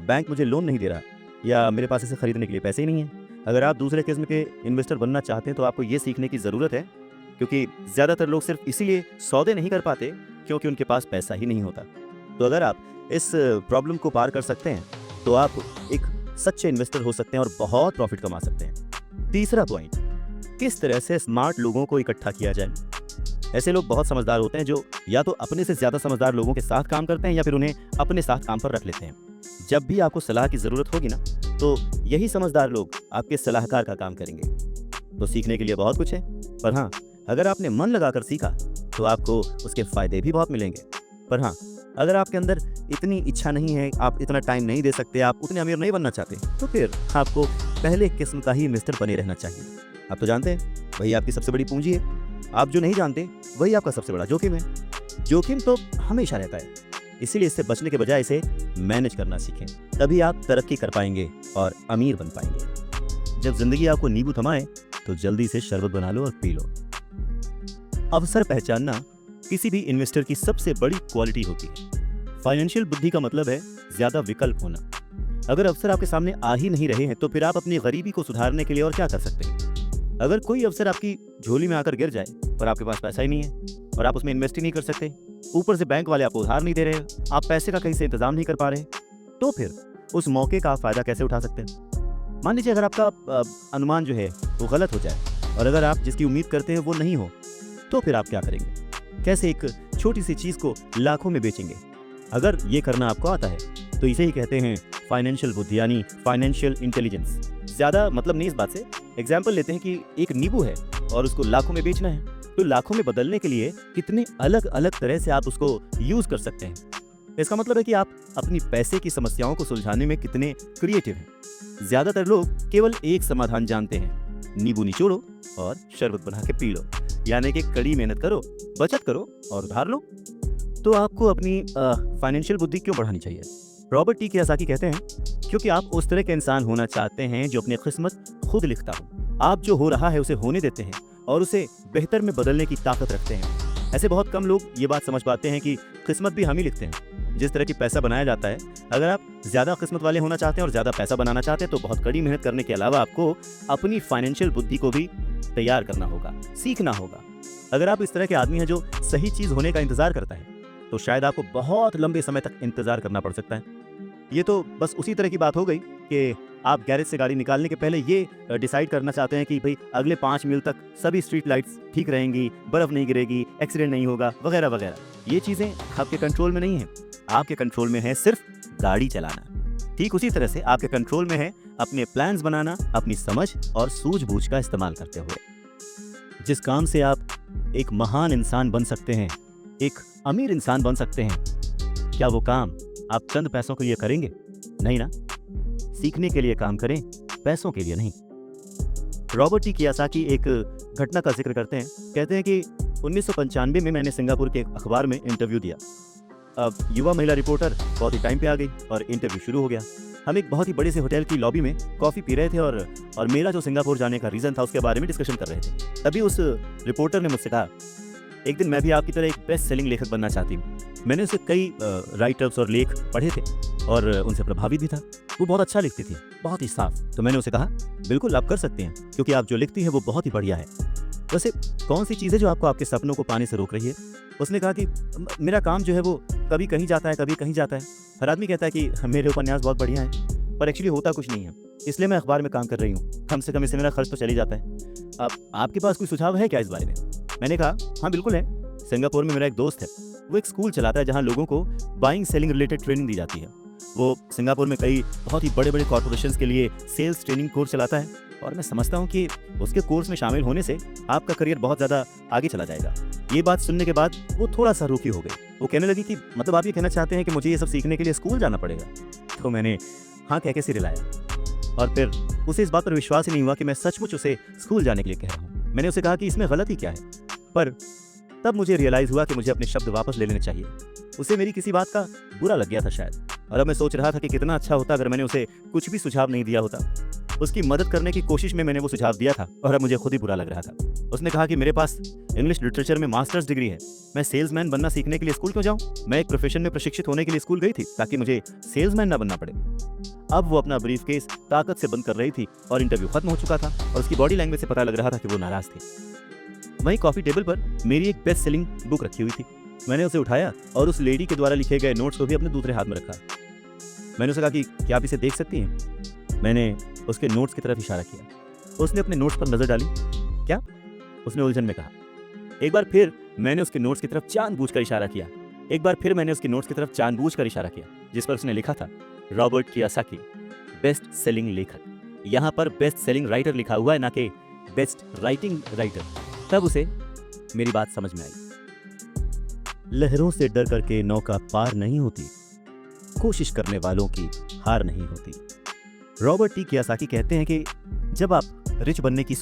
Bank मुझे loan नहीं दे रहा या मेरे पास इसे खरीदने के लिए पैसे ही नहीं हैं। अगर आप दूसरे किस्म के इन्वेस्टर बनना चाहते हैं तो आपको ये सीखने की ज़रूरत है, क्योंकि ज़्यादातर लोग सिर्फ इसीलिए सौदे नहीं कर पाते क्योंकि उनके पास पैसा ही नहीं होता। तो अगर आप इस प्रॉब्लम को पार कर सकते हैं तो आप एक सच्चे इन्वेस्टर हो सकते हैं और बहुत प्रॉफिट कमा सकते हैं। तीसरा पॉइंट, किस तरह से स्मार्ट लोगों को इकट्ठा किया जाए। ऐसे लोग बहुत समझदार होते हैं जो या तो अपने से ज़्यादा समझदार लोगों के साथ काम करते हैं या फिर उन्हें अपने साथ काम पर रख लेते हैं। जब भी आपको सलाह की ज़रूरत होगी ना, तो यही समझदार लोग आपके सलाहकार का काम करेंगे। तो सीखने के लिए बहुत कुछ है, पर हाँ, अगर आपने मन लगाकर सीखा तो आपको उसके फ़ायदे भी बहुत मिलेंगे। पर हाँ, अगर आपके अंदर इतनी इच्छा नहीं है, आप इतना टाइम नहीं दे सकते, आप उतने अमीर नहीं बनना चाहते, तो फिर आपको पहले किस्म का ही इन्वेस्टर बने रहना चाहिए। आप तो जानते हैं वही आपकी सबसे बड़ी पूंजी है। आप जो नहीं जानते वही आपका सबसे बड़ा जोखिम है। जोखिम तो हमेशा रहता है, इसीलिए इससे बचने के बजाय इसे मैनेज करना सीखें, तभी आप तरक्की कर पाएंगे और अमीर बन पाएंगे। जब जिंदगी आपको नींबू थमाए तो जल्दी से शरबत बना लो और पी लो। अवसर पहचानना किसी भी इन्वेस्टर की सबसे बड़ी क्वालिटी होती है। फाइनेंशियल बुद्धि का मतलब है ज्यादा विकल्प होना। अगर अवसर आपके सामने आ ही नहीं रहे हैं तो फिर आप अपनी गरीबी को सुधारने के लिए और क्या कर सकते हैं। अगर कोई अवसर आपकी झोली में आकर गिर जाए पर आपके पास पैसा ही नहीं है और आप उसमें इन्वेस्ट ही नहीं कर सकते, ऊपर से बैंक वाले आपको उधार नहीं दे रहे, आप पैसे का कहीं से इंतजाम नहीं कर पा रहे, तो फिर उस मौके का आप फायदा कैसे उठा सकते हैं। मान लीजिए अगर आपका अनुमान जो है वो गलत हो जाए और अगर आप जिसकी उम्मीद करते हैं वो नहीं हो, तो फिर आप क्या करेंगे। कैसे एक छोटी सी चीज को लाखों में बेचेंगे। अगर ये करना आपको आता है तो इसे ही कहते हैं फाइनेंशियल बुद्धि, यानी फाइनेंशियल इंटेलिजेंस। ज्यादा मतलब नहीं इस बात से। एग्जाम्पल लेते हैं कि एक नींबू है और उसको लाखों में बेचना है, तो लाखों में बदलने के लिए कितने अलग अलग तरह से आप उसको यूज कर सकते हैं। इसका मतलब है कि आप अपनी पैसे की समस्याओं को सुलझाने में कितने क्रिएटिव हैं। ज्यादातर लोग केवल एक समाधान जानते हैं, नींबू निचोड़ो और शरबत बना के पी लो, यानी कि कड़ी मेहनत करो, बचत करो और उधार लो। तो आपको अपनी फाइनेंशियल बुद्धि क्यों बढ़ानी चाहिए। रॉबर्ट टी कियोसाकी कहते हैं, क्योंकि आप उस तरह के इंसान होना चाहते हैं जो अपनी किस्मत खुद लिखता हो। आप जो हो रहा है उसे होने देते हैं और उसे बेहतर में बदलने की ताकत रखते हैं। ऐसे बहुत कम लोग ये बात समझ पाते हैं कि किस्मत भी हम ही लिखते हैं। जिस तरह की पैसा बनाया जाता है, अगर आप ज्यादा किस्मत वाले होना चाहते हैं और ज्यादा पैसा बनाना चाहते हैं तो बहुत कड़ी मेहनत करने के अलावा आपको अपनी फाइनेंशियल बुद्धि को भी तैयार करना होगा, सीखना होगा। अगर आप इस तरह के आदमी हैं जो सही चीज होने का इंतजार करता है तो शायद आपको बहुत लंबे समय तक इंतजार करना पड़ सकता है। ये तो बस उसी तरह की बात हो गई कि आप गैरेज से गाड़ी निकालने के पहले ये डिसाइड करना चाहते हैं कि भाई अगले 5 मील तक सभी स्ट्रीट लाइट्स ठीक रहेंगी, बर्फ नहीं गिरेगी, एक्सीडेंट नहीं होगा, वगैरह वगैरह। ये चीजें आपके कंट्रोल में नहीं है। आपके कंट्रोल में है सिर्फ गाड़ी चलाना। ठीक उसी तरह से आपके कंट्रोल में है अपने प्लान्स बनाना, अपनी समझ और सूझबूझ का इस्तेमाल करते हुए। जिस काम से आप एक महान इंसान बन सकते हैं, एक अमीर इंसान बन सकते हैं, क्या वो काम आप चंद पैसों के लिए करेंगे? नहीं ना। सीखने के लिए काम करें, पैसों के लिए नहीं। रॉबर्ट टी कियोसाकी एक घटना का जिक्र करते हैं। कहते हैं कि 1995 में मैंने सिंगापुर के एक अखबार में इंटरव्यू दिया। अब युवा महिला रिपोर्टर बहुत ही टाइम पे आ गई और इंटरव्यू शुरू हो गया। हम एक बहुत ही बड़े से होटल की लॉबी में कॉफ़ी पी रहे थे और मेरा जो सिंगापुर जाने का रीज़न था उसके बारे में डिस्कशन कर रहे थे। तभी उस रिपोर्टर ने मुझसे कहा, एक दिन मैं भी आपकी तरह एक बेस्ट सेलिंग लेखक बनना चाहती हूँ। मैंने उससे कई राइटअप्स और लेख पढ़े थे और उनसे प्रभावित भी था। वो बहुत अच्छा लिखती थी, बहुत ही साफ। तो मैंने उसे कहा, बिल्कुल आप कर सकते हैं, क्योंकि आप जो लिखती हैं वो बहुत ही बढ़िया है। वैसे कौन सी चीज़ है जो आपको आपके सपनों को पाने से रोक रही है? उसने कहा कि मेरा काम जो है वो कभी कहीं जाता है, कभी कहीं जाता है। हर आदमी कहता है कि मेरे उपन्यास बहुत बढ़िया हैं, पर एक्चुअली होता कुछ नहीं है। इसलिए मैं अखबार में काम कर रही हूँ, कम से कम इससे मेरा खर्च तो चली जाता है। अब आपके पास कोई सुझाव है क्या इस बारे में? मैंने कहा, हाँ बिल्कुल है। सिंगापुर में मेरा एक दोस्त है, वो एक स्कूल चलाता है जहाँ लोगों को बाइंग सेलिंग रिलेटेड ट्रेनिंग दी जाती है। वो सिंगापुर में कई बहुत ही बड़े बड़े कॉर्पोरेशंस के लिए सेल्स ट्रेनिंग कोर्स चलाता है और मैं समझता हूँ कि उसके कोर्स में शामिल होने से आपका करियर बहुत ज़्यादा आगे चला जाएगा। ये बात सुनने के बाद वो थोड़ा सा रूखी हो गई। वो कहने लगी कि मतलब आप ये कहना चाहते हैं कि मुझे ये सब सीखने के लिए स्कूल जाना पड़ेगा? तो मैंने हाँ कह के सिर हिलाया और फिर उसे इस बात पर विश्वास ही नहीं हुआ कि मैं सचमुच उसे स्कूल जाने के लिए कह रहा हूँ। मैंने उसे कहा कि इसमें गलती क्या है, पर तब मुझे रियलाइज़ हुआ कि मुझे अपने शब्द वापस ले लेने चाहिए। उसे मेरी किसी बात का बुरा लग गया था शायद, और अब मैं सोच रहा था कि कितना अच्छा होता अगर मैंने उसे कुछ भी सुझाव नहीं दिया होता। उसकी मदद करने की कोशिश में मैंने वो सुझाव दिया था और अब मुझे खुद ही बुरा लग रहा था। उसने कहा कि मेरे पास इंग्लिश लिटरेचर में मास्टर्स डिग्री है, मैं सेल्समैन बनना सीखने के लिए स्कूल क्यों जाऊं? मैं एक प्रोफेशन में प्रशिक्षित होने के लिए स्कूल गई थी ताकि मुझे सेल्समैन ना बनना पड़े। अब वो अपना ब्रीफकेस ताकत से बंद कर रही थी और इंटरव्यू खत्म हो चुका था और उसकी बॉडी लैंग्वेज से पता लग रहा था कि वो नाराज थी। वहीं कॉफी टेबल पर मेरी एक बेस्ट सेलिंग बुक रखी हुई थी। मैंने उसे उठाया और उस लेडी के द्वारा लिखे गए नोट्स को भी अपने दूसरे हाथ में रखा। मैंने उसे कहा कि क्या आप इसे देख सकती हैं? मैंने उसके नोट्स की तरफ इशारा किया। उसने अपने नोट्स पर नजर डाली। क्या? उसने उलझन में कहा। एक बार फिर मैंने उसके नोट्स की तरफ जानबूझकर इशारा किया। जिस पर उसने लिखा था रॉबर्ट कियोसाकी, बेस्ट सेलिंग लेखक। यहाँ पर बेस्ट सेलिंग राइटर लिखा हुआ है, ना कि बेस्ट राइटिंग राइटर। तब उसे मेरी बात समझ में आई। लहरों से डर करके नौका पार नहीं होती, कोशिश करने वालों की हार नहीं होती। रॉबर्ट टी कियोसाकी कहते हैं कि जब आप रिच बनने की